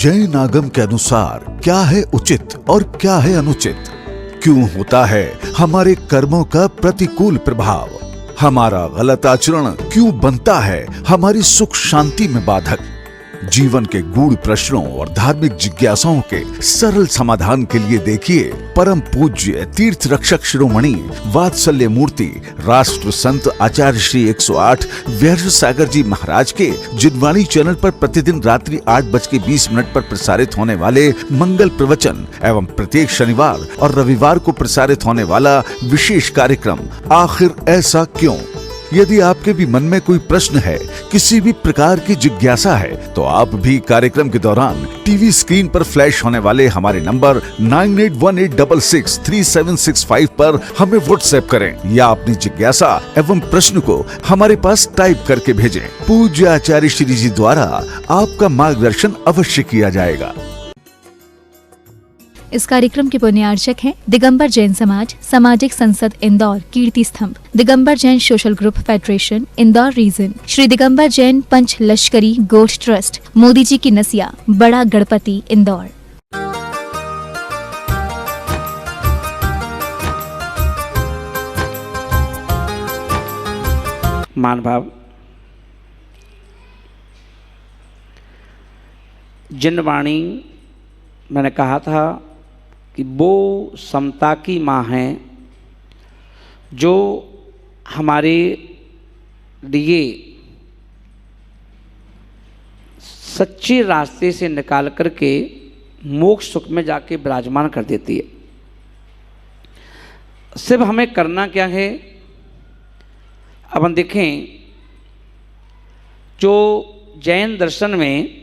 जैन आगम के अनुसार क्या है उचित और क्या है अनुचित, क्यों होता है हमारे कर्मों का प्रतिकूल प्रभाव, हमारा गलत आचरण क्यों बनता है हमारी सुख शांति में बाधक, जीवन के गूढ़ प्रश्नों और धार्मिक जिज्ञासाओं के सरल समाधान के लिए देखिए परम पूज्य तीर्थ रक्षक शिरोमणि वात्सल्य मूर्ति राष्ट्र संत आचार्य श्री 108 व्यास सागर जी महाराज के जिनवाणी चैनल पर प्रतिदिन रात्रि 8:20 पर प्रसारित होने वाले मंगल प्रवचन एवं प्रत्येक शनिवार और रविवार को प्रसारित होने वाला विशेष कार्यक्रम आखिर ऐसा क्यों। यदि आपके भी मन में कोई प्रश्न है, किसी भी प्रकार की जिज्ञासा है, तो आप भी कार्यक्रम के दौरान टीवी स्क्रीन पर फ्लैश होने वाले हमारे नंबर 9818663765 पर हमें व्हाट्सएप करें या अपनी जिज्ञासा एवं प्रश्न को हमारे पास टाइप करके भेजें। पूज्य आचार्य श्री जी द्वारा आपका मार्गदर्शन अवश्य किया जाएगा। इस कार्यक्रम के पुण्यार्चक हैं दिगंबर जैन समाज, सामाजिक संसद Indore, Kirti Stambh, Digambar Jain social group federation Indore region, Shri Digambar Jain Panch Lashkari Goth trust, Modi ji की नसिया, बड़ा गणपति इंदौर। मान भाव, जिनवाणी मैंने कहा था कि वो समता की माँ है जो हमारे लिए सच्चे रास्ते से निकाल करके मोक्ष सुख में जाके विराजमान कर देती है। सिर्फ हमें करना क्या है, अब हम देखें जो जैन दर्शन में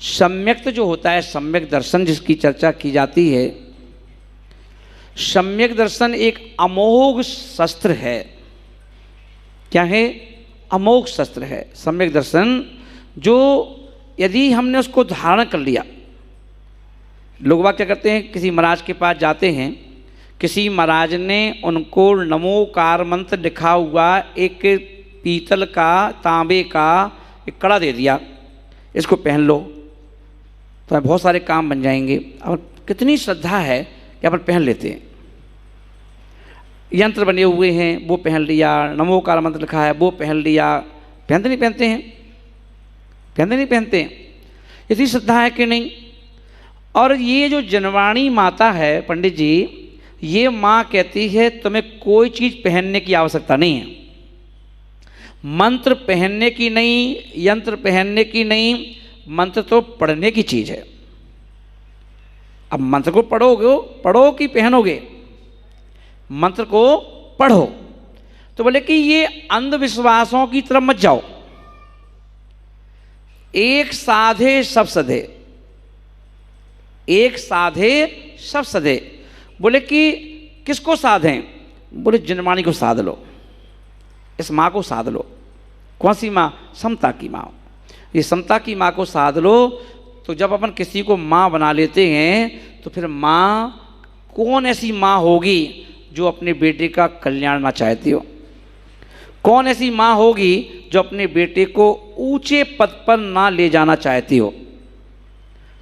सम्यक्त जो होता है, सम्यक दर्शन जिसकी चर्चा की जाती है, सम्यक दर्शन एक अमोघ शस्त्र है। क्या है? अमोघ शस्त्र है सम्यक दर्शन, जो यदि हमने उसको धारण कर लिया। लोग बात क्या करते हैं, किसी महाराज के पास जाते हैं, किसी महाराज ने उनको नमोकार मंत्र लिखा हुआ एक पीतल का तांबे का एक कड़ा दे दिया, इसको पहन लो तो बहुत सारे काम बन जाएंगे। और कितनी श्रद्धा है कि अपन पहन लेते हैं। यंत्र बने हुए हैं वो पहन लिया, नमोकार मंत्र लिखा है वो पहन लिया। पहनते नहीं पहनते हैं, पहनते नहीं पहनते हैं। इतनी श्रद्धा है कि नहीं। और ये जो जनवाणी माता है पंडित जी, ये माँ कहती है तुम्हें कोई चीज़ पहनने की आवश्यकता नहीं है, मंत्र पहनने की नहीं, यंत्र पहनने की नहीं, मंत्र तो पढ़ने की चीज़ है। अब मंत्र को पढ़ो कि पहनोगे? मंत्र को पढ़ो। तो बोले कि ये अंधविश्वासों की तरफ मत जाओ। एक साधे सब सधे, एक साधे सब सधे। बोले कि किसको साधें? बोले जिनवाणी को साध लो, इस माँ को साध लो। कौन सी माँ? समता की माँ। ये समता की माँ को साध लो। तो जब अपन किसी को माँ बना लेते हैं तो फिर माँ, कौन ऐसी माँ होगी जो अपने बेटे का कल्याण ना चाहती हो? कौन ऐसी माँ होगी जो अपने बेटे को ऊंचे पद पर ना ले जाना चाहती हो?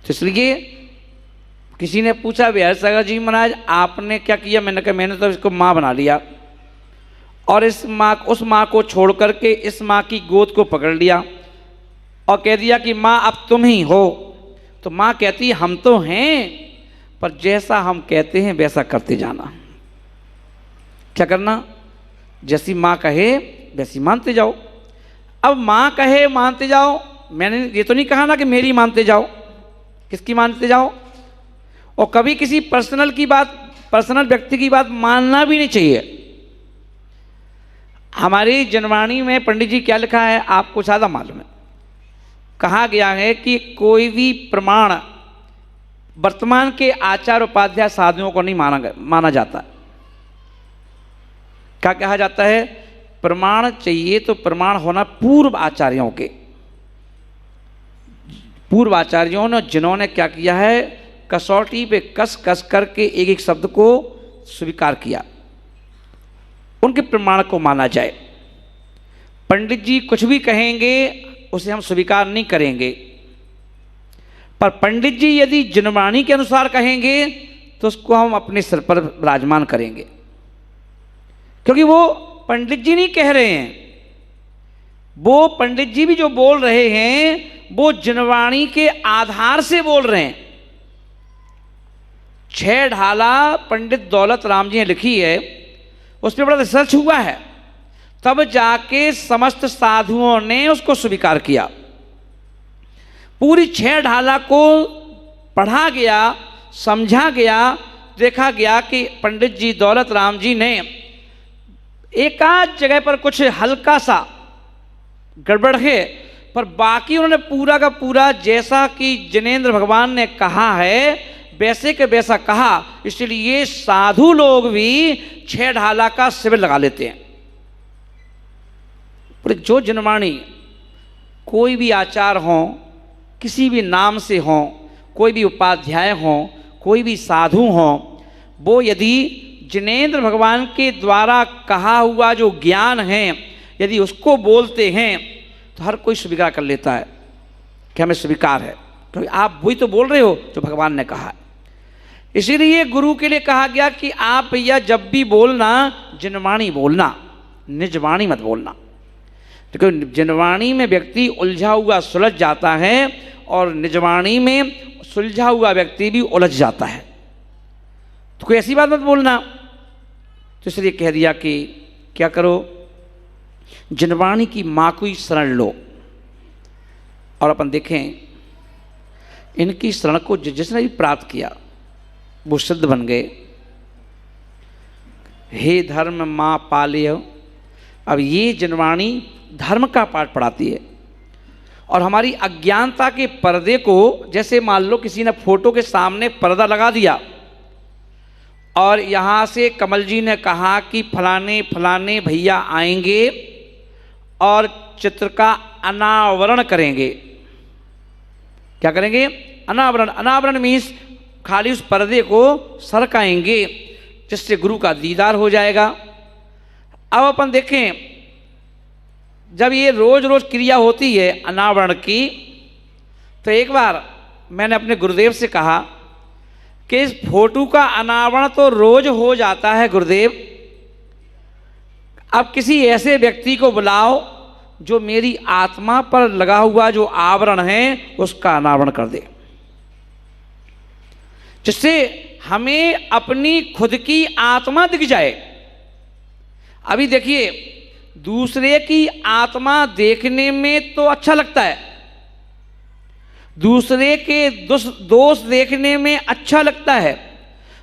तो इसलिए किसी ने पूछा, व्यास सागर जी महाराज आपने क्या किया? मैंने कहा मैंने तो इसको माँ बना लिया और इस माँ, उस माँ को छोड़ करके इस माँ की गोद को पकड़ लिया और कह दिया कि माँ अब तुम ही हो। तो माँ कहती है हम तो हैं, पर जैसा हम कहते हैं वैसा करते जाना। क्या करना? जैसी माँ कहे वैसी मानते जाओ। अब माँ कहे मानते जाओ, मैंने ये तो नहीं कहा ना कि मेरी मानते जाओ। किसकी मानते जाओ? और कभी किसी पर्सनल की बात, पर्सनल व्यक्ति की बात मानना भी नहीं चाहिए। हमारी जनवाणी में पंडित जी क्या लिखा है आपको ज़्यादा मालूम है। कहा गया है कि कोई भी प्रमाण वर्तमान के आचार उपाध्याय साधुओं को नहीं माना जाता। क्या कहा जाता है? प्रमाण चाहिए तो प्रमाण होना पूर्व आचार्यों के। पूर्व आचार्यों ने जिन्होंने क्या किया है, कसौटी पे कस कस करके एक एक शब्द को स्वीकार किया, उनके प्रमाण को माना जाए। पंडित जी कुछ भी कहेंगे उसे हम स्वीकार नहीं करेंगे। पर पंडित जी यदि जिनवाणी के अनुसार कहेंगे तो उसको हम अपने सिर पर विराजमान करेंगे, क्योंकि वो पंडित जी नहीं कह रहे हैं, वो पंडित जी भी जो बोल रहे हैं वो जिनवाणी के आधार से बोल रहे हैं। 6 ढाला पंडित दौलत राम जी ने लिखी है, उस पर बड़ा रिसर्च हुआ है, तब जाके समस्त साधुओं ने उसको स्वीकार किया। पूरी 6 ढाला को पढ़ा गया, समझा गया, देखा गया कि पंडित जी दौलत राम जी ने एक आध जगह पर कुछ हल्का सा गड़बड़ है, पर बाकी उन्होंने पूरा का पूरा जैसा कि जिनेंद्र भगवान ने कहा है वैसे के वैसा कहा। इसलिए साधु लोग भी 6 ढाला का शिविर लगा लेते हैं। पर जो जिनवाणी कोई भी आचार हो, किसी भी नाम से हो, कोई भी उपाध्याय हो, कोई भी साधु हो, वो यदि जिनेंद्र भगवान के द्वारा कहा हुआ जो ज्ञान है यदि उसको बोलते हैं तो हर कोई स्वीकार कर लेता है कि हमें स्वीकार है, क्योंकि आप वही तो बोल रहे हो जो भगवान ने कहा है। इसीलिए गुरु के लिए कहा गया कि आप भैया जब भी बोलना जिनवाणी बोलना, निजवाणी मत बोलना, क्योंकि जिनवाणी में व्यक्ति उलझा हुआ सुलझ जाता है और निजवाणी में सुलझा हुआ व्यक्ति भी उलझ जाता है। तो कोई ऐसी बात मत बोलना। तो इसलिए कह दिया कि क्या करो, जिनवाणी की माँ को ही शरण लो। और अपन देखें इनकी शरण को जिसने भी प्राप्त किया वो सिद्ध बन गए। हे धर्म माँ पाल्य। अब ये जिनवाणी धर्म का पाठ पढ़ाती है और हमारी अज्ञानता के पर्दे को, जैसे मान लो किसी ने फोटो के सामने पर्दा लगा दिया और यहाँ से कमल जी ने कहा कि फलाने फलाने भैया आएंगे और चित्र का अनावरण करेंगे। क्या करेंगे? अनावरण। अनावरण मीन्स खाली उस पर्दे को सरकाएंगे जिससे गुरु का दीदार हो जाएगा। अब अपन देखें जब ये रोज रोज क्रिया होती है अनावरण की, तो एक बार मैंने अपने गुरुदेव से कहा कि इस फोटो का अनावरण तो रोज हो जाता है गुरुदेव, अब किसी ऐसे व्यक्ति को बुलाओ जो मेरी आत्मा पर लगा हुआ जो आवरण है उसका अनावरण कर दे, जिससे हमें अपनी खुद की आत्मा दिख जाए। अभी देखिए दूसरे की आत्मा देखने में तो अच्छा लगता है, दूसरे के दोष देखने में अच्छा लगता है,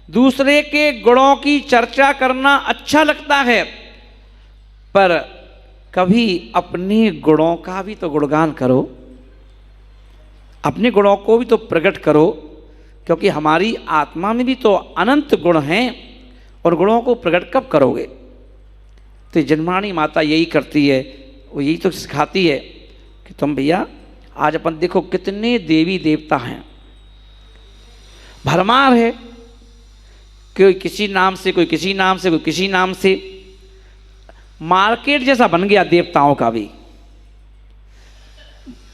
दूसरे के गुणों की चर्चा करना अच्छा लगता है, पर कभी अपने गुणों का भी तो गुणगान करो, अपने गुणों को भी तो प्रकट करो, क्योंकि हमारी आत्मा में भी तो अनंत गुण हैं और गुणों को प्रकट कब करोगे? तो जिनवाणी माता यही करती है, वो यही तो सिखाती है कि तुम भैया आज अपन देखो कितने देवी देवता हैं, भरमार है, कोई किसी नाम से, कोई किसी नाम से, कोई किसी नाम से, मार्केट जैसा बन गया देवताओं का भी।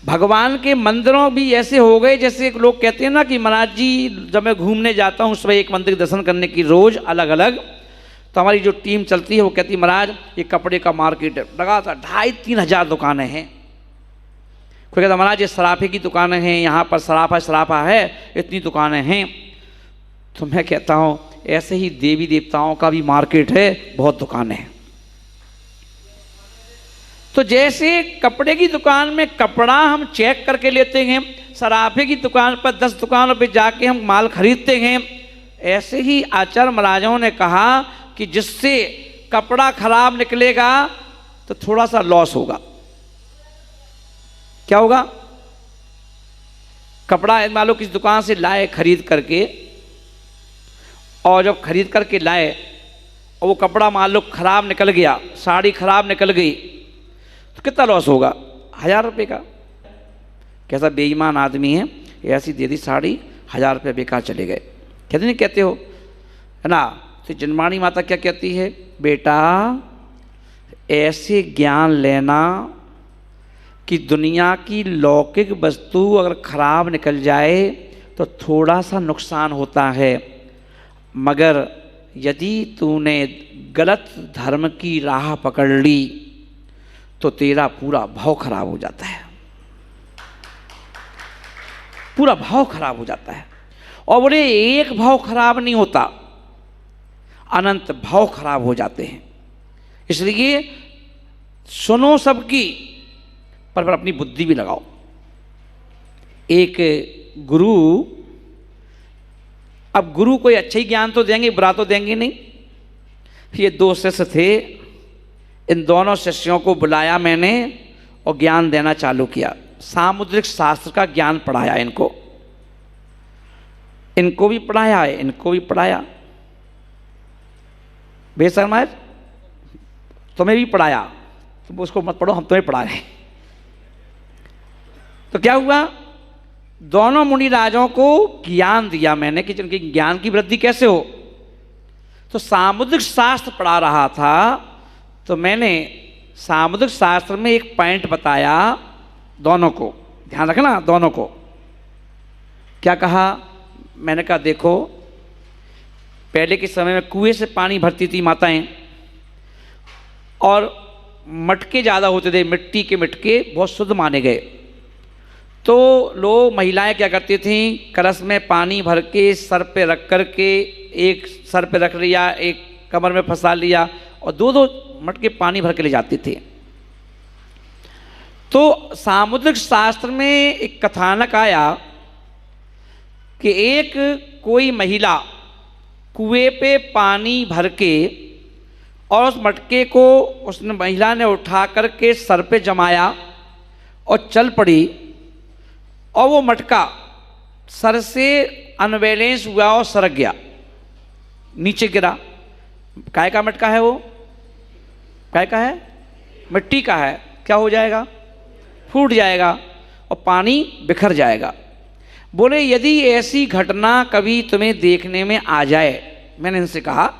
भगवान के मंदिरों भी ऐसे हो गए जैसे लोग कहते हैं ना कि महाराज जी जब मैं घूमने जाता हूँ सुबह एक मंदिर दर्शन करने की रोज अलग अलग, तो हमारी जो टीम चलती है वो कहती है महाराज ये कपड़े का मार्केट है, लगातार 2,500-3 हज़ार दुकानें हैं। कोई कहता महाराज ये सराफे की दुकानें हैं, यहाँ पर सराफा है, इतनी दुकानें हैं। तो मैं कहता हूँ ऐसे ही देवी देवताओं का भी मार्केट है, बहुत दुकानें हैं। तो जैसे कपड़े की दुकान में कपड़ा हम चेक करके लेते हैं, सराफे की दुकान पर 10 दुकानों पर जाके हम माल खरीदते हैं, ऐसे ही आचार्य महाराजों ने कहा कि जिससे कपड़ा खराब निकलेगा तो थोड़ा सा लॉस होगा। क्या होगा? कपड़ा मान लो किसी दुकान से लाए खरीद करके, और जब खरीद करके लाए और वो कपड़ा मान लो खराब निकल गया, साड़ी खराब निकल गई, तो कितना लॉस होगा? 1,000 रुपये का। कैसा बेईमान आदमी है, ऐसी दे दी साड़ी, 1,000 रुपये बेकार चले गए। कहते नहीं कहते हो, है ना? तो जिनवाणी माता क्या कहती है? बेटा ऐसे ज्ञान लेना कि दुनिया की लौकिक वस्तु अगर खराब निकल जाए तो थोड़ा सा नुकसान होता है, मगर यदि तूने गलत धर्म की राह पकड़ ली तो तेरा पूरा भाव खराब हो जाता है, पूरा भाव खराब हो जाता है। और बोले एक भाव खराब नहीं होता, अनंत भाव खराब हो जाते हैं। इसलिए सुनो सबकी, पर अपनी बुद्धि भी लगाओ। एक गुरु, अब गुरु कोई अच्छा ही ज्ञान तो देंगे, बुरा तो देंगे नहीं। ये दो शिष्य थे, इन दोनों शिष्यों को बुलाया मैंने और ज्ञान देना चालू किया। सामुद्रिक शास्त्र का ज्ञान पढ़ाया इनको, इनको भी पढ़ाया है, इनको भी पढ़ाया। बेशर्मा तुम्हें भी पढ़ाया, तुम उसको मत पढ़ो, हम तुम्हें पढ़ा रहे हैं। तो क्या हुआ, दोनों मुनि राजों को ज्ञान दिया मैंने कि उनकी ज्ञान की वृद्धि कैसे हो। तो सामुद्रिक शास्त्र पढ़ा रहा था, तो मैंने सामुद्रिक शास्त्र में एक पॉइंट बताया दोनों को, ध्यान रखना दोनों को। क्या कहा, मैंने कहा देखो, पहले के समय में कुएं से पानी भरती थी माताएं, और मटके ज़्यादा होते थे, मिट्टी के मटके बहुत शुद्ध माने गए। तो लोग, महिलाएं क्या करती थीं, कलश में पानी भर के सर पे रख कर के, एक सर पे रख लिया, एक कमर में फंसा लिया, और दो दो मटके पानी भर के ले जाती थी। तो सामुद्रिक शास्त्र में एक कथानक आया कि एक कोई महिला कुएं पे पानी भर के और उस मटके को उसने महिला ने उठा कर के सर पे जमाया और चल पड़ी, और वो मटका सर से अनबैलेंस हुआ और सरक गया, नीचे गिरा। काय का मटका है वो, काय का है, मिट्टी का है। क्या हो जाएगा, फूट जाएगा और पानी बिखर जाएगा। बोले यदि ऐसी घटना कभी तुम्हें देखने में आ जाए, मैंने इनसे कहा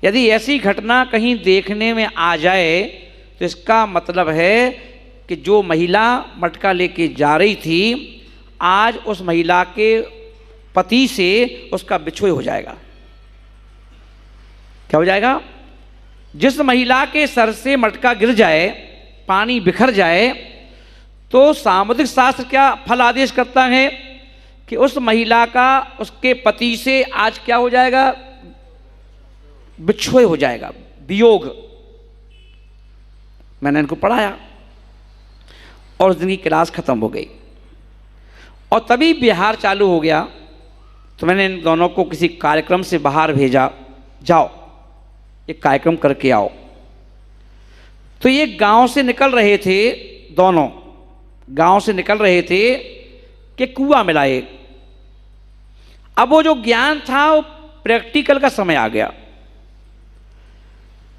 यदि ऐसी घटना कहीं देखने में आ जाए तो इसका मतलब है कि जो महिला मटका लेके जा रही थी, आज उस महिला के पति से उसका बिछोह हो जाएगा। क्या हो जाएगा, जिस महिला के सर से मटका गिर जाए, पानी बिखर जाए, तो सामुद्रिक शास्त्र क्या फल आदेश करता है कि उस महिला का उसके पति से आज क्या हो जाएगा, बिछोह हो जाएगा, वियोग। मैंने इनको पढ़ाया और उस दिन की क्लास खत्म हो गई, और तभी बिहार चालू हो गया। तो मैंने इन दोनों को किसी कार्यक्रम से बाहर भेजा, जाओ एक कार्यक्रम करके आओ। तो ये गांव से निकल रहे थे, दोनों गांव से निकल रहे थे कि कुआं मिला एक। अब वो जो ज्ञान था वो प्रैक्टिकल का समय आ गया।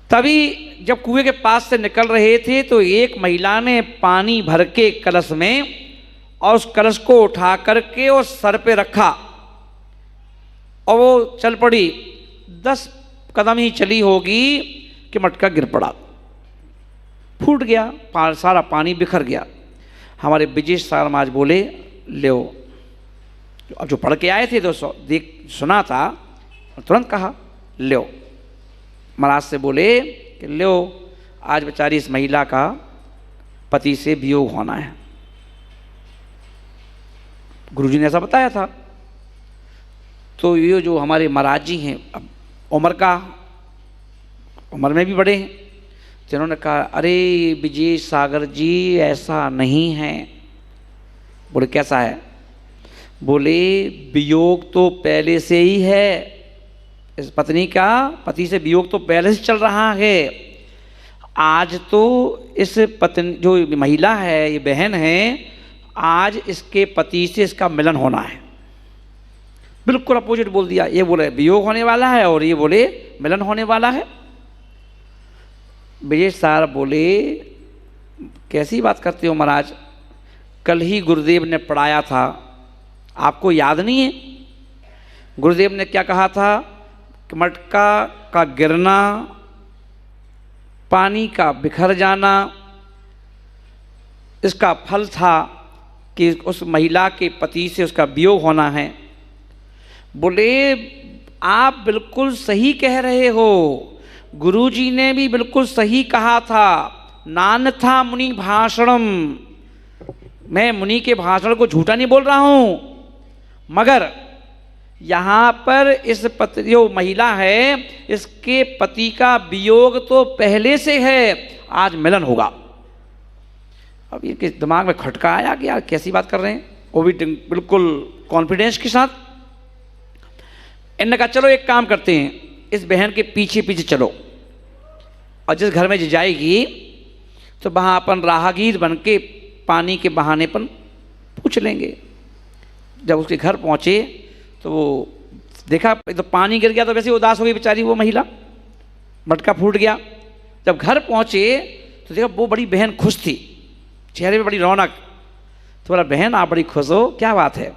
तभी जब कुएं के पास से निकल रहे थे तो एक महिला ने पानी भर के कलश में, और उस कलश को उठा करके और सर पे रखा और वो चल पड़ी। 10 कदम ही चली होगी कि मटका गिर पड़ा, फूट गया, सारा पानी बिखर गया। हमारे विजय शर्मा आज बोले लो, अब जो पढ़ के आए थे तो देख सुना था, तुरंत कहा लो। महाराज से बोले कि लो, आज बेचारी इस महिला का पति से वियोग होना है। गुरुजी ने ऐसा बताया था। तो ये जो हमारे महाराज जी हैं, अब उम्र में भी बड़े हैं, जिन्होंने कहा अरे विजय सागर जी ऐसा नहीं है। बोले कैसा है, बोले वियोग तो पहले से ही है, इस पत्नी का पति से वियोग तो पहले से चल रहा है। आज तो इस पत्नी जो महिला है, ये बहन है, आज इसके पति से इसका मिलन होना है। बिल्कुल अपोजिट बोल दिया। ये बोले वियोग होने वाला है और ये बोले मिलन होने वाला है। विजय सर बोले कैसी बात करते हो महाराज, कल ही गुरुदेव ने पढ़ाया था, आपको याद नहीं है? गुरुदेव ने क्या कहा था कि मटका का गिरना, पानी का बिखर जाना, इसका फल था कि उस महिला के पति से उसका वियोग होना है। बोले आप बिल्कुल सही कह रहे हो, गुरुजी ने भी बिल्कुल सही कहा था, नान्यथा मुनि भाषणम, मैं मुनि के भाषण को झूठा नहीं बोल रहा हूँ, मगर यहाँ पर इस पति जो महिला है इसके पति का वियोग तो पहले से है, आज मिलन होगा। अब इनके दिमाग में खटका आया कि यार कैसी बात कर रहे हैं, वो भी बिल्कुल कॉन्फिडेंस के साथ। इन्होंने कहा चलो एक काम करते हैं, इस बहन के पीछे पीछे चलो और जिस घर में जाएगी तो वहाँ अपन राहगीर बन के पानी के बहाने पर पूछ लेंगे। जब उसके घर पहुँचे तो वो देखा तो पानी गिर गया, तो वैसे उदास हो गई बेचारी वो महिला, मटका फूट गया। जब घर पहुँचे तो देखा वो बड़ी बहन खुश थी, चेहरे पे बड़ी रौनक। तो बोला बहन आप बड़ी खुश हो, क्या बात है?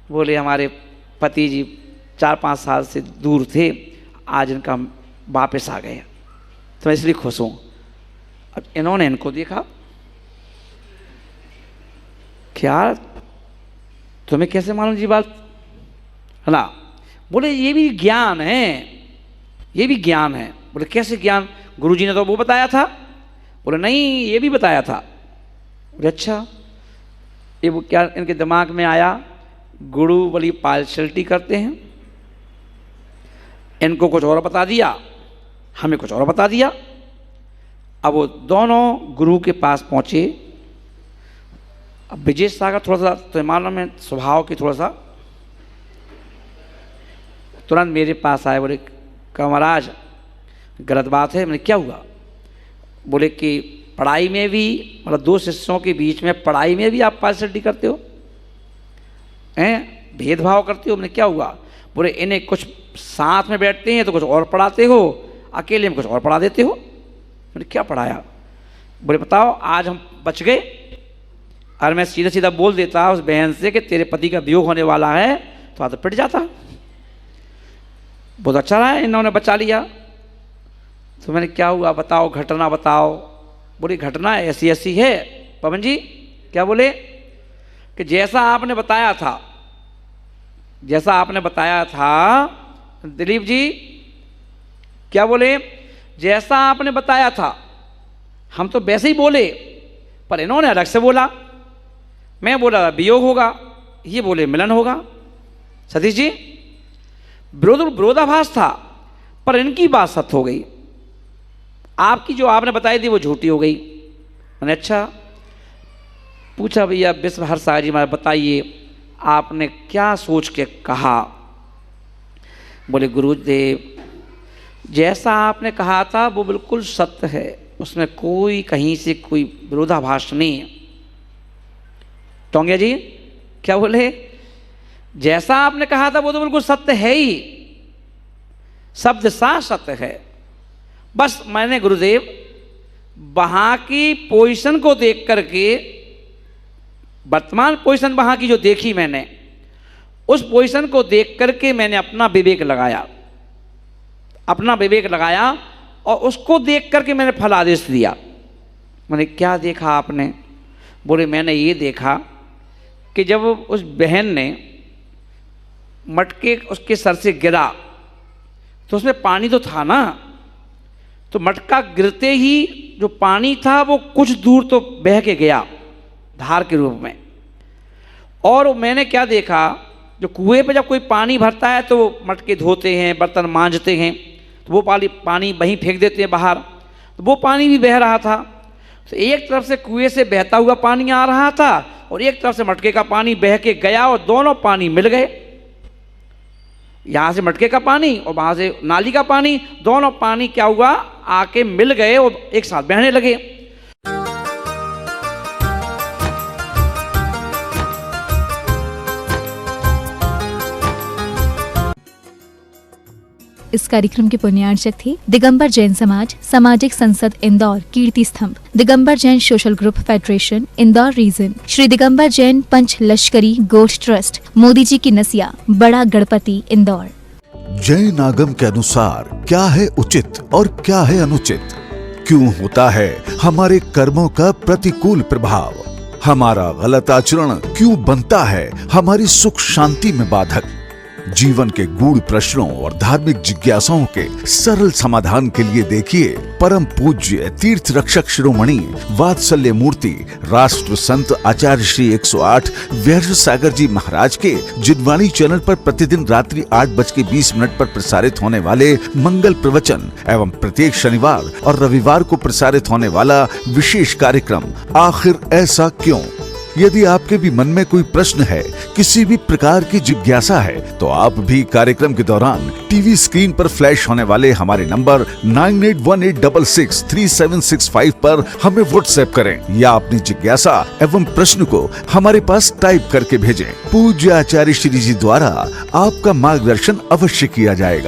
बोले हमारे पति जी 4-5 साल से दूर थे, आज इनका वापस आ गए तो मैं इसलिए खुश हूँ। अब इन्होंने इनको देखा, क्या तुम्हें कैसे मालूम जी बात, है ना? बोले ये भी ज्ञान है, ये भी ज्ञान है। बोले कैसे ज्ञान? गुरुजी ने तो वो बताया था। बोले नहीं ये भी बताया था। बोले अच्छा, ये वो क्या इनके दिमाग में आया, गुरु बड़ी पार्शलिटी करते हैं, इनको कुछ और बता दिया, हमें कुछ और बता दिया। अब वो दोनों गुरु के पास पहुँचे। अब विजय सागर थोड़ा सा तो मालूम है स्वभाव की, थोड़ा सा तुरंत मेरे पास आए। बोले महाराज गलत बात है। मैंने क्या हुआ? बोले कि पढ़ाई में भी, मतलब 2 शिष्यों के बीच में पढ़ाई में भी आप पार्शलिटी करते हो, हैं भेदभाव करते हो। मैंने क्या हुआ? बोले इन्हें कुछ साथ में बैठते हैं तो कुछ और पढ़ाते हो, अकेले में कुछ और पढ़ा देते हो। मैंने क्या पढ़ाया? बोले बताओ आज हम बच गए, और मैं सीधा सीधा बोल देता उस बहन से कि तेरे पति का वियोग होने वाला है, तो आज तो पिट जाता। बहुत अच्छा रहा इन्होंने बचा लिया। तो मैंने क्या हुआ बताओ, घटना बताओ। बोली घटना ऐसी ऐसी है पवन जी। क्या बोले? कि जैसा आपने बताया था, जैसा आपने बताया था दिलीप जी। क्या बोले? जैसा आपने बताया था हम तो वैसे ही बोले, पर इन्होंने अलग से बोला। मैं बोला वियोग होगा, ये बोले मिलन होगा। सतीश जी विरोधाभास था, पर इनकी बात सत्य हो गई, आपकी जो आपने बताई थी वो झूठी हो गई। मैंने अच्छा पूछा भैया विश्वहर सागर जी महाराज बताइए आपने क्या सोच के कहा? बोले गुरुदेव जैसा आपने कहा था वो बिल्कुल सत्य है, उसमें कोई कहीं से कोई विरोधाभास नहीं है। टोंगिया जी क्या बोले? जैसा आपने कहा था वो तो बिल्कुल सत्य है ही, शब्द सा सत्य है। बस मैंने गुरुदेव वहाँ की पोजीशन को देख करके, वर्तमान पोजीशन वहाँ की जो देखी मैंने, उस पोजीशन को देख करके मैंने अपना विवेक लगाया, अपना विवेक लगाया और उसको देख करके मैंने फल आदेश दिया। मैंने क्या देखा आपने? बोले मैंने ये देखा कि जब उस बहन ने मटके उसके सर से गिरा तो उसमें पानी तो था ना, तो मटका गिरते ही जो पानी था वो कुछ दूर तो बह के गया धार के रूप में। और मैंने क्या देखा, जो कुएं पे जब कोई पानी भरता है तो वो मटके धोते हैं, बर्तन मांजते हैं, तो वो पानी वहीं फेंक देते हैं बाहर, तो वो पानी भी बह रहा था। तो एक तरफ से कुएं से बहता हुआ पानी आ रहा था और एक तरफ से मटके का पानी बह के गया और दोनों पानी मिल गए। यहाँ से मटके का पानी और वहाँ से नाली का पानी, दोनों पानी क्या हुआ आके मिल गए और एक साथ बहने लगे। इस कार्यक्रम के पुण्यार्चक थे दिगंबर जैन समाज, सामाजिक संसद Indore, Kirti Stambh, Digambar Jain social group federation, Indore region, Shri Digambar Jain Panch Lashkari Goth trust, Modi ji की नसिया, बड़ा गणपति, इंदौर। जैन आगम के अनुसार क्या है उचित और क्या है अनुचित, क्यों होता है हमारे कर्मों का प्रतिकूल प्रभाव, हमारा गलत आचरण क्यों बनता है हमारी सुख शांति में बाधक? जीवन के गूढ़ प्रश्नों और धार्मिक जिज्ञासाओं के सरल समाधान के लिए देखिए परम पूज्य तीर्थ रक्षक शिरोमणि वात्सल्य मूर्ति राष्ट्र संत आचार्य श्री 108 वैद्य सागर जी महाराज के जिनवाणी चैनल पर प्रतिदिन रात्रि 8:20 पर प्रसारित होने वाले मंगल प्रवचन एवं प्रत्येक शनिवार और रविवार को प्रसारित होने वाला विशेष कार्यक्रम आखिर ऐसा क्यों? यदि आपके भी मन में कोई प्रश्न है, किसी भी प्रकार की जिज्ञासा है, तो आप भी कार्यक्रम के दौरान टीवी स्क्रीन पर फ्लैश होने वाले हमारे नंबर 9818663765 पर हमें व्हाट्सएप करें या अपनी जिज्ञासा एवं प्रश्न को हमारे पास टाइप करके भेजें। पूज्य आचार्य श्री जी द्वारा आपका मार्गदर्शन अवश्य किया जाएगा।